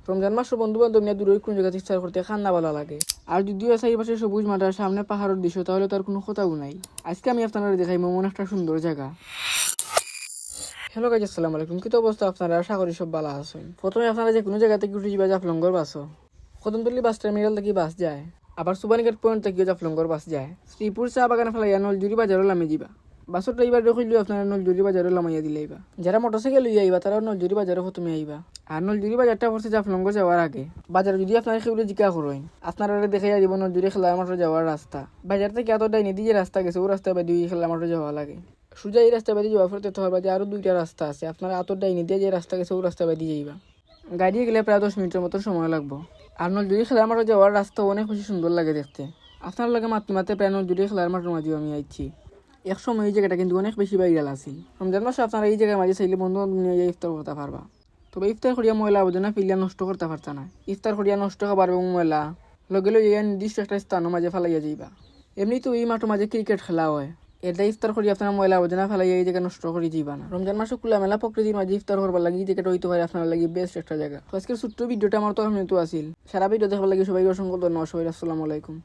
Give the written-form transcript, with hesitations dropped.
রমজান মাস বন্ধু বান্ধব নিয়ে দূরের কোন জায়গাতে ইফতার করতে খান্না ভালো লাগে। আর যদিও চারিপাশে সবুজ মাঠার সামনে পাহাড়ের দৃশ্য, তাহলে তার কোনো কথাও নাই। আজকে আমি আপনারা দেখাই মন একটা সুন্দর জায়গা। হ্যালো গাইজ, আসসালামু আলাইকুম। কি তো অবস্থা আপনারা? আশা করি সব ভালো আছেন। প্রথমে আপনারা যে কোনো জায়গা থেকে উঠে যাবা জাফলঙ্গর বাসও। কদমতলি বাস টার্মিনাল থেকে বাস যায়, আবার সুবানীঘাট পয়েন্ট থেকেও জাফলঙ্গর বাস যায়। শ্রীপুর চা বাগানে ফেলাইয়া নলজুরি বাজারও নামে যাবা। বাসর ড্রাইভার দেখিলেও আপনারা নলজুরি বাজারও লামাইয়া দিলাইবা। যারা মোটরসাইকেল লইয়া আইবা তারাও নলজুরি বাজারও প্রথমে আইবা। আর নলজুরি বাজারটা পড়ছে জাফলঙ্গ যাওয়ার আগে। বাজার যদি আপনারা সেগুলো জিজ্ঞা করেন, আপনারা দেখাইয়া দিব নলজুরি খেলার মাঠে যাওয়ার রাস্তা। বাজার থেকে এত ডাইনি দিয়ে রাস্তা গেছে, ও রাস্তা বাদি খেলার মাঠে যাওয়া লাগে। সোজা এই রাস্তা বাদি যাওয়ার পরে তেতোহার বাদে আরও দুইটা রাস্তা আছে। আপনারা আতর ডাইনি দিয়ে যে রাস্তা গেছে ও রাস্তা বাদি যাইবা। গাড়ি গেলে প্রায় 10 মিনিটের মতো সময় লাগবে। আর নলজুরি খেলার মাঠে যাওয়ার রাস্তা অনেক বেশি সুন্দর লাগে দেখতে। আপনার লাগে মাতে প্রায় নলজুরি খেলার মাঠের মাঝেও আমি আইছি। এক সময় এই জায়গাটা কিন্তু অনেক বেশি ভাইরাল আছিল। রমজান মাসে আপনারা এই জায়গার মাঝে চাইলে বন্ধু বান্ধব নিয়ে ইফতার করতে পারবা। তবে ইফতার করিয়া ময়লা আবর্জনা ফেলিয়া নষ্ট করতে পারতা না। ইফতার করিয়া নষ্ট খাবার এবং ময়লা লগে লগে নির্দিষ্ট একটা স্থানের মাঝে ফেলাইয়া যাইবা। এমনি তো এই মাঠের মাঝে ক্রিকেট খেলা হয়, এটা ইফতার করি আপনারা ময়লা আবর্জনা ফেলাইয়া এই জায়গা নষ্ট করে যাইবা না। রমজান মাসে খোলামেলা প্রকৃতির মাঝে ইফতার করবার লাগে এই জায়গাটা হইতে পারে আপনার লাগে বেস্ট একটা জায়গা। আজকের ছোট্ট ভিডিওটা আমার তো আসিল। সারা ভিডিও দেখার লাগে সবাই অসংখ্য ধন্যবাদ। সবাই আসসালামু আলাইকুম।